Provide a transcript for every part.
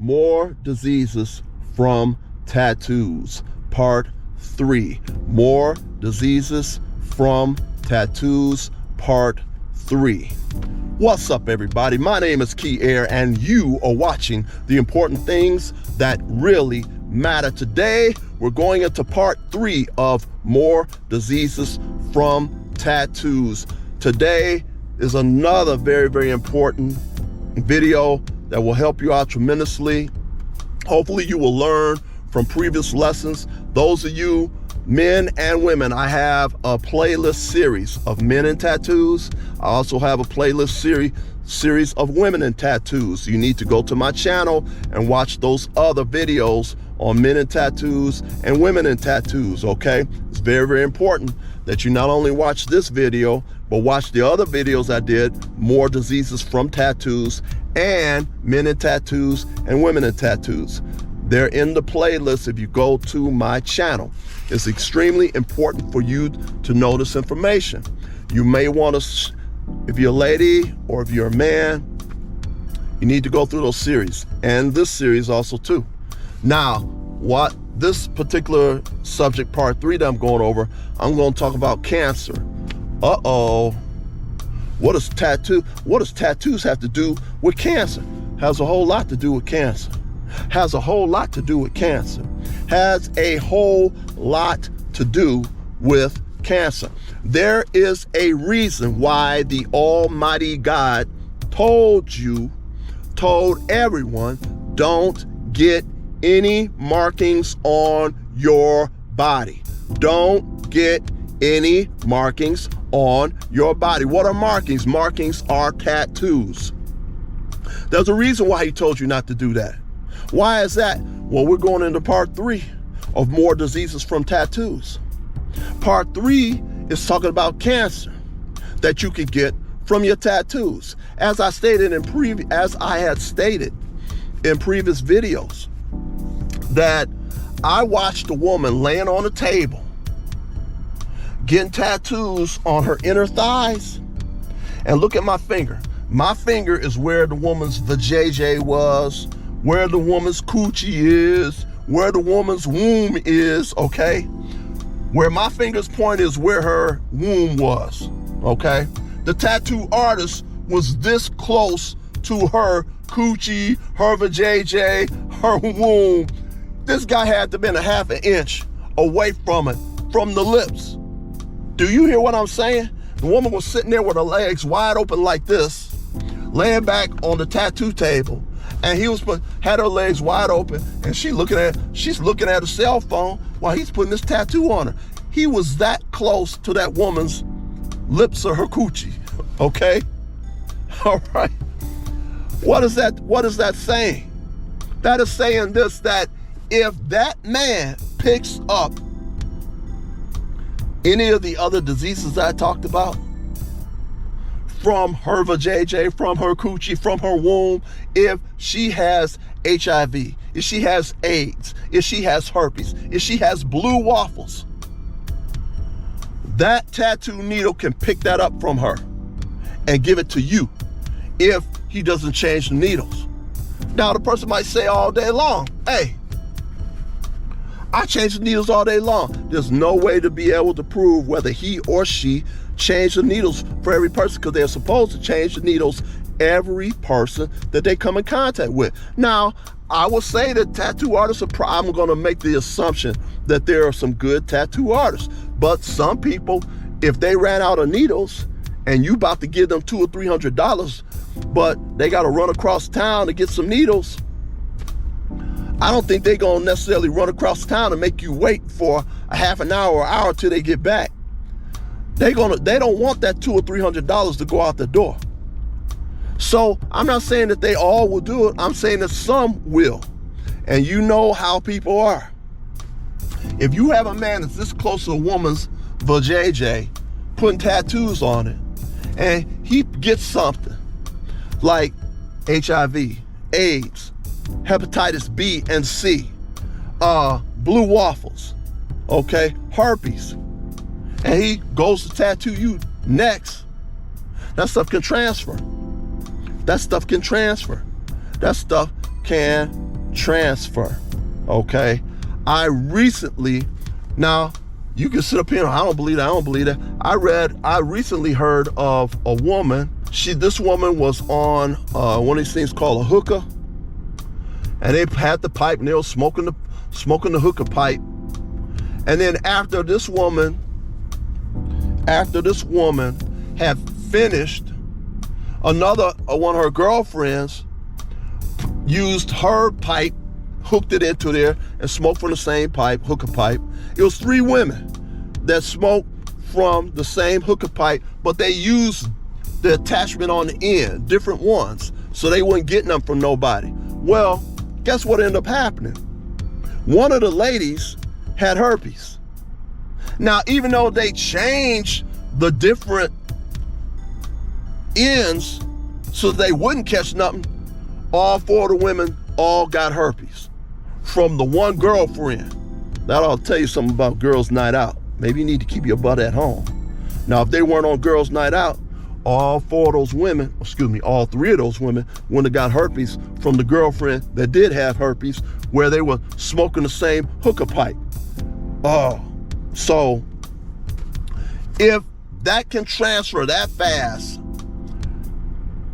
More diseases from tattoos, part 3. More diseases from tattoos, part 3. What's up, everybody? My name is Key Air, and you are watching the important things that really matter. Today, we're going into part 3 of more diseases from tattoos. Today is another very, very important video that will help you out tremendously. Hopefully you will learn from previous lessons. Those of you, men and women, I have a playlist series of men and tattoos. I also have a playlist series of women and tattoos. You need to go to my channel and watch those other videos on men and tattoos and women and tattoos, okay? It's very, very important that you not only watch this video, but watch the other videos I did, more diseases from tattoos, and men and tattoos and women and tattoos. They're in the playlist if you go to my channel. It's extremely important for you to know this information. You may want to, if you're a lady or if you're a man, you need to go through those series, and this series also too. Now, what this particular subject, part 3 that I'm going over, I'm going to talk about cancer. What does tattoos have to do with cancer? Has a whole lot to do with cancer. Has a whole lot to do with cancer. Has a whole lot to do with cancer. There is a reason why the Almighty God told everyone, don't get any markings on your body. Don't get any markings on your body. What are markings? Markings are tattoos. There's a reason why he told you not to do that. Why is that? Well, we're going into part 3 of more diseases from tattoos. Part 3 is talking about cancer that you could get from your tattoos. As I had stated in previous videos, that I watched a woman laying on a table getting tattoos on her inner thighs, and look at my finger. My finger is where the woman's vajayjay was, where the woman's coochie is, where the woman's womb is, okay? Where my finger's point is where her womb was, okay? The tattoo artist was this close to her coochie, her vajayjay, her womb. This guy had to have been a half an inch away from it, from the lips. Do you hear what I'm saying? The woman was sitting there with her legs wide open like this, laying back on the tattoo table, and he had her legs wide open, and she's looking at a cell phone while he's putting this tattoo on her. He was that close to that woman's lips or her coochie, okay? All right. What is that saying? That is saying this, that if that man picks up any of the other diseases I talked about, from her vajayjay, from her coochie, from her womb, if she has HIV, if she has AIDS, if she has herpes, if she has blue waffles, that tattoo needle can pick that up from her and give it to you if he doesn't change the needles. Now, the person might say all day long, hey, I change the needles all day long. There's no way to be able to prove whether he or she changed the needles for every person, because they're supposed to change the needles every person that they come in contact with. Now, I will say that tattoo artists I'm going to make the assumption that there are some good tattoo artists, but some people, if they ran out of needles and you about to give them $200 or $300, but they got to run across town to get some needles, I don't think they're going to necessarily run across town and make you wait for a half an hour or hour till they get back. They don't want that $200 or $300 to go out the door. So I'm not saying that they all will do it. I'm saying that some will. And you know how people are. If you have a man that's this close to a woman's vajayjay, putting tattoos on it, and he gets something like HIV, AIDS, hepatitis B and C, blue waffles, okay, herpes, and he goes to tattoo you next, that stuff can transfer. That stuff can transfer. That stuff can transfer. Okay, I recently, now you can sit up here and I don't believe that. I recently heard of a woman. This woman was on one of these things called a hookah, and they had the pipe and they were smoking the hookah pipe. And then after this woman had finished, another one of her girlfriends used her pipe, hooked it into there, and smoked from the same pipe, hookah pipe. It was 3 women that smoked from the same hookah pipe, but they used the attachment on the end, different ones, so they wouldn't get none from nobody. Well, guess what ended up happening? One of the ladies had herpes. Now, even though they changed the different ends so they wouldn't catch nothing, all 4 of the women all got herpes from the one girlfriend. That ought to tell you something about girls' night out. Maybe you need to keep your butt at home. Now, if they weren't on girls' night out, all 3 of those women wouldn't have got herpes from the girlfriend that did have herpes, where they were smoking the same hookah pipe. So if that can transfer that fast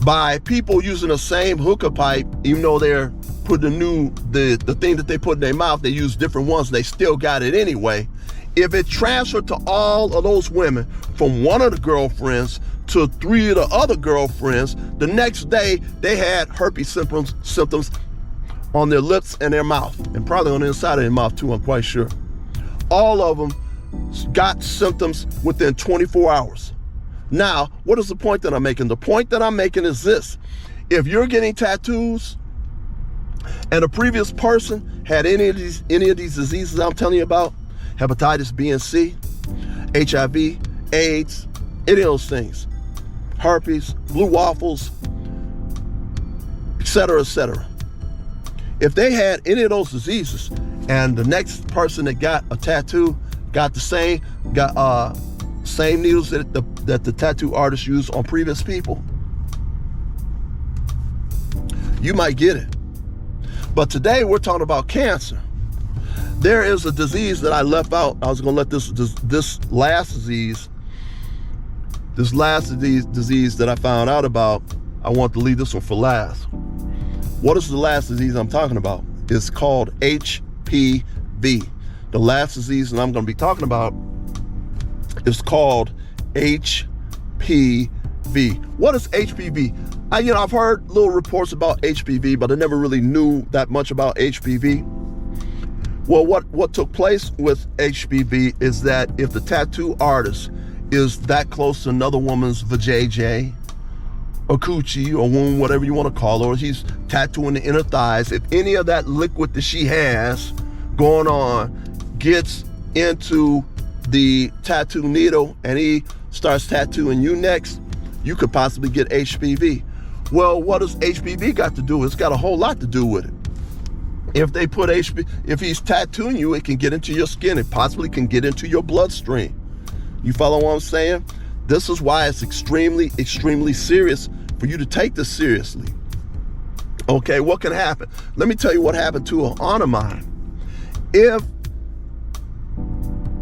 by people using the same hookah pipe, even though they're putting the thing that they put in their mouth, they use different ones, they still got it anyway. If it transferred to all of those women from one of the girlfriends to 3 of the other girlfriends, the next day they had herpes symptoms on their lips and their mouth, and probably on the inside of their mouth too, I'm quite sure. All of them got symptoms within 24 hours. Now, what is the point that I'm making? The point that I'm making is this: if you're getting tattoos and a previous person had any of these diseases I'm telling you about, hepatitis B and C, HIV, AIDS, any of those things, herpes, blue waffles, etc., etc. If they had any of those diseases and the next person that got a tattoo got the same needles that the tattoo artist used on previous people, you might get it. But today we're talking about cancer. There is a disease that I left out. I was going to let this last disease that I found out about, I want to leave this one for last. What is the last disease I'm talking about? It's called HPV. The last disease that I'm going to be talking about is called HPV. What is HPV? I've heard little reports about HPV, but I never really knew that much about HPV. Well, what took place with HPV is that if the tattoo artist is that close to another woman's vajayjay, or coochie, or womb, whatever you want to call her, or he's tattooing the inner thighs, if any of that liquid that she has going on gets into the tattoo needle and he starts tattooing you next, you could possibly get HPV. Well, what does HPV got to do? It's got a whole lot to do with it. If he's tattooing you, it can get into your skin. It possibly can get into your bloodstream. You follow what I'm saying? This is why it's extremely, extremely serious for you to take this seriously. Okay, what can happen? Let me tell you what happened to an aunt of mine.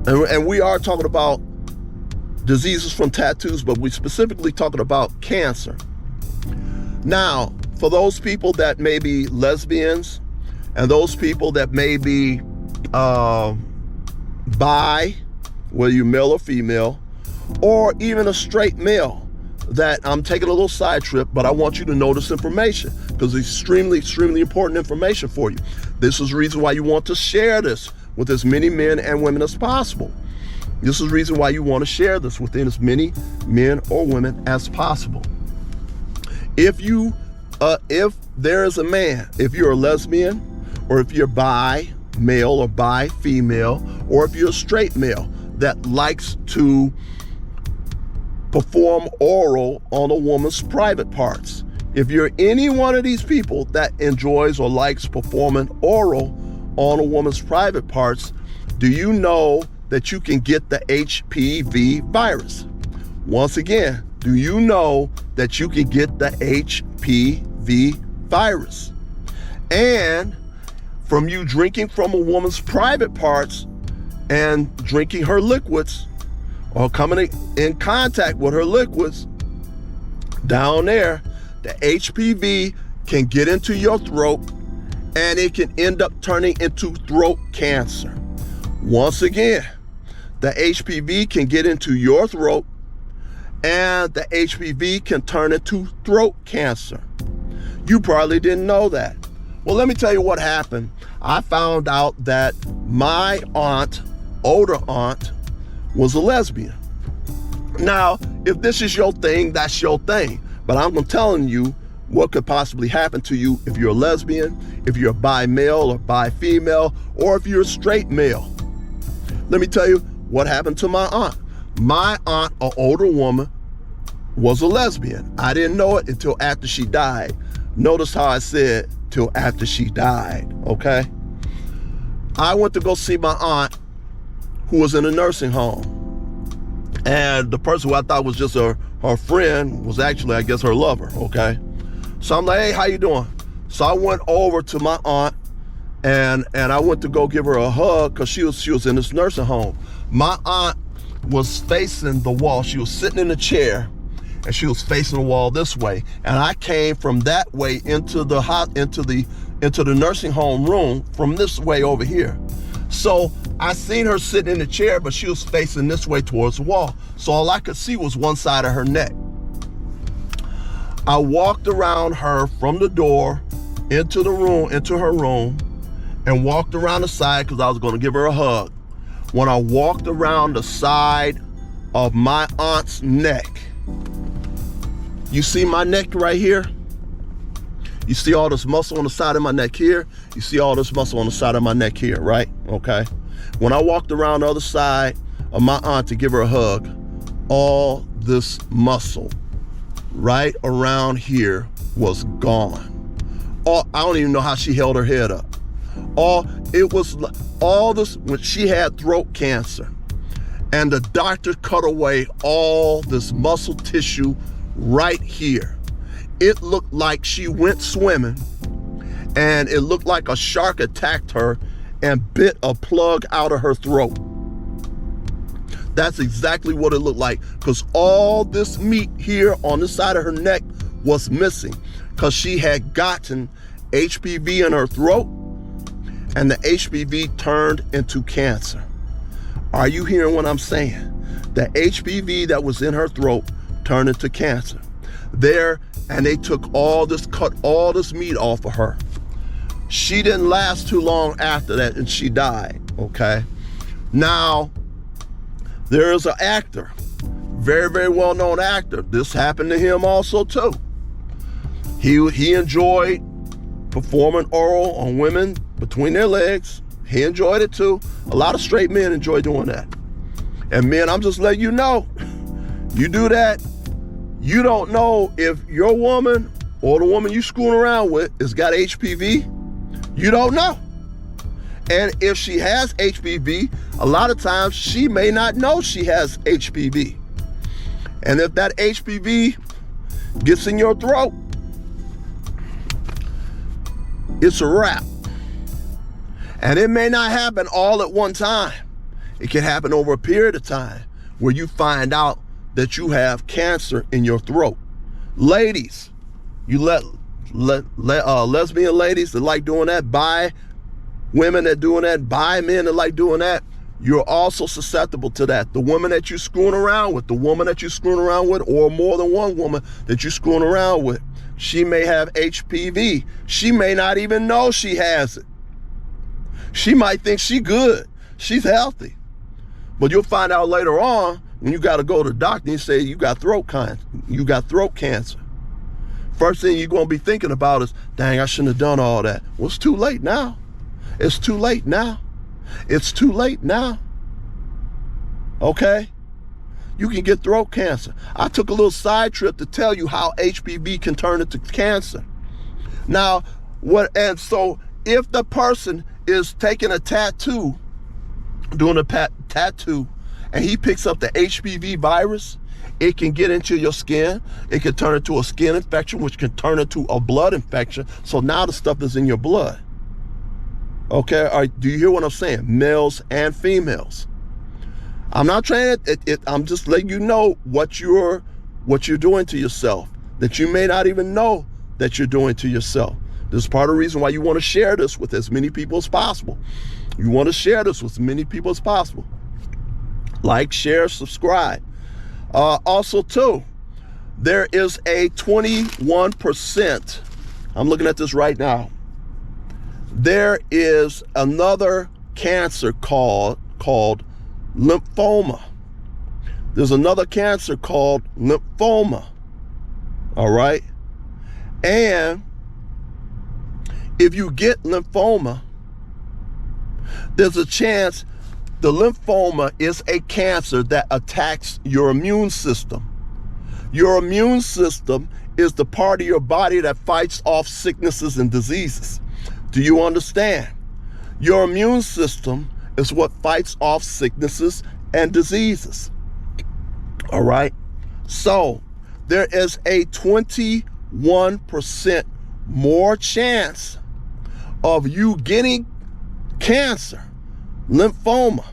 And we are talking about diseases from tattoos, but we're specifically talking about cancer. Now, for those people that may be lesbians, and those people that may be bi, whether you're male or female, or even a straight male, that I'm taking a little side trip, but I want you to know this information because it's extremely, extremely important information for you. This is the reason why you want to share this with as many men and women as possible. This is the reason why you want to share this within as many men or women as possible. If there is a man, if you're a lesbian, or if you're bi male or bi female, or if you're a straight male that likes to perform oral on a woman's private parts, if you're any one of these people that enjoys or likes performing oral on a woman's private parts, do you know that you can get the HPV virus? Once again, do you know that you can get the HPV virus? And from you drinking from a woman's private parts and drinking her liquids or coming in contact with her liquids. Down there, the HPV can get into your throat and it can end up turning into throat cancer. Once again, the HPV can get into your throat and the HPV can turn into throat cancer. You probably didn't know that. Well, let me tell you what happened. I found out that my aunt, older aunt, was a lesbian. Now, if this is your thing, that's your thing. But I'm telling you what could possibly happen to you if you're a lesbian, if you're a bi-male or bi-female, or if you're a straight male. Let me tell you what happened to my aunt. My aunt, an older woman, was a lesbian. I didn't know it until after she died. Notice how I said till after she died, okay? I went to go see my aunt who was in a nursing home. And the person who I thought was just her friend was actually, I guess, her lover, okay? So I'm like, hey, how you doing? So I went over to my aunt and I went to go give her a hug because she was in this nursing home. My aunt was facing the wall. She was sitting in a chair and she was facing the wall this way. And I came from that way into the nursing home room from this way over here. So I seen her sitting in the chair, but she was facing this way towards the wall. So all I could see was one side of her neck. I walked around her from the door into her room, and walked around the side because I was going to give her a hug. When I walked around the side of my aunt's neck, you see my neck right here? You see all this muscle on the side of my neck here? You see all this muscle on the side of my neck here, right? Okay. When I walked around the other side of my aunt to give her a hug, all this muscle right around here was gone. I don't even know how she held her head up. All this when she had throat cancer, and the doctor cut away all this muscle tissue right here. It looked like she went swimming and it looked like a shark attacked her and bit a plug out of her throat. That's exactly what it looked like, because all this meat here on the side of her neck was missing because she had gotten HPV in her throat and the HPV turned into cancer. Are you hearing what I'm saying? The HPV that was in her throat turned into cancer. And they cut all this meat off of her. She didn't last too long after that and she died, okay? Now, there is an actor, very, very well-known actor. This happened to him also too. He enjoyed performing oral on women between their legs. He enjoyed it too. A lot of straight men enjoy doing that. And men, I'm just letting you know, you do that, you don't know if your woman or the woman you screwing around with has got HPV. You don't know. And if she has HPV, a lot of times she may not know she has HPV. And if that HPV gets in your throat, it's a wrap. And it may not happen all at one time. It can happen over a period of time where you find out that you have cancer in your throat. Ladies, you lesbian ladies that like doing that, bi women that doing that, bi men that like doing that, you're also susceptible to that. The woman that you're screwing around with, or more than one woman that you're screwing around with, she may have HPV. She may not even know she has it. She might think she's good, she's healthy. But you'll find out later on when you got to go to the doctor and say you got throat cancer. First thing you're going to be thinking about is, dang, I shouldn't have done all that. Well, it's too late now. It's too late now. It's too late now. Okay? You can get throat cancer. I took a little side trip to tell you how HPV can turn into cancer. Now, so if the person is taking a tattoo, doing a tattoo, and he picks up the HPV virus, it can get into your skin. It can turn into a skin infection, which can turn into a blood infection. So now the stuff is in your blood. Okay, do you hear what I'm saying? Males and females. I'm not trying to, I'm just letting you know what you're doing to yourself that you may not even know that you're doing to yourself. This is part of the reason why you want to share this with as many people as possible. You want to share this with as many people as possible. Like, share, subscribe. Also, too, there is a 21%. I'm looking at this right now. There is another cancer called lymphoma. There's another cancer called lymphoma. All right. And if you get lymphoma, there's a chance the lymphoma is a cancer that attacks your immune system. Your immune system is the part of your body that fights off sicknesses and diseases. Do you understand? Your immune system is what fights off sicknesses and diseases. All right. So there is a 21% more chance of you getting cancer, lymphoma,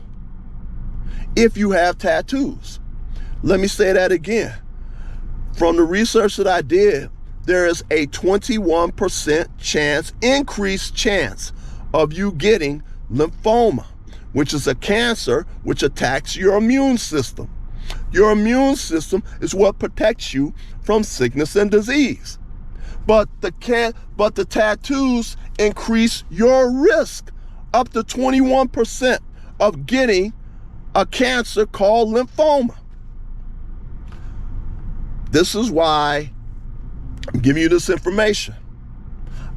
if you have tattoos. Let me say that again. From the research that I did, there is a 21% chance, increased chance of you getting lymphoma, which is a cancer which attacks your immune system. Your immune system is what protects you from sickness and disease. But the tattoos increase your risk up to 21% of getting a cancer called lymphoma. This is why I'm giving you this information.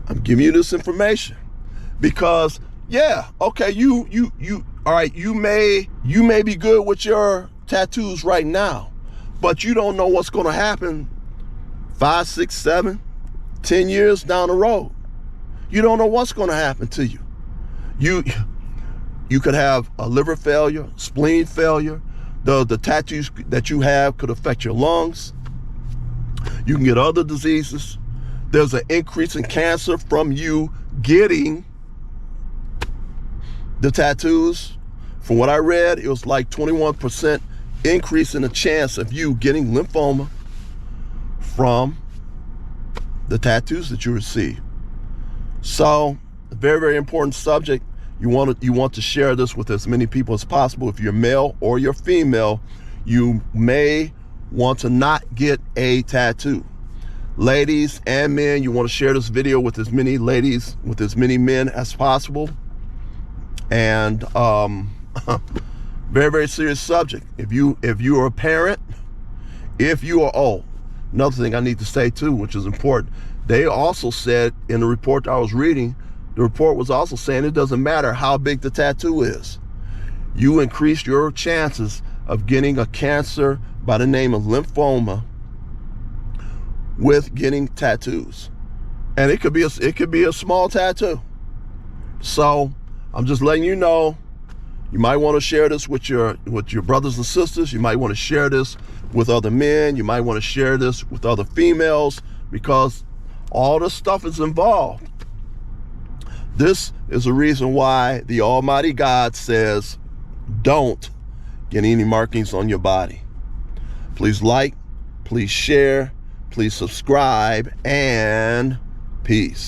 I'm giving you this information because, yeah, okay, you all right, you may be good with your tattoos right now, but you don't know what's going to happen 5, 6, 7, 10 years down the road. You don't know what's going to happen to you. You could have a liver failure, spleen failure. The tattoos that you have could affect your lungs. You can get other diseases. There's an increase in cancer from you getting the tattoos. From what I read, it was like 21% increase in the chance of you getting lymphoma from the tattoos that you receive. So, a very, very important subject. You want to share this with as many people as possible. If you're male or you're female, you may want to not get a tattoo. Ladies and men, you want to share this video with as many ladies, with as many men as possible. And very, very serious subject. If you are a parent, if you are old. Another thing I need to say too, which is important, they also said in the report that I was reading, the report was also saying it doesn't matter how big the tattoo is. You increase your chances of getting a cancer by the name of lymphoma with getting tattoos. And it could be a small tattoo. So I'm just letting you know, you might want to share this with your brothers and sisters. You might want to share this with other men. You might want to share this with other females, because all this stuff is involved. This is the reason why the Almighty God says, don't get any markings on your body. Please like, please share, please subscribe, and peace.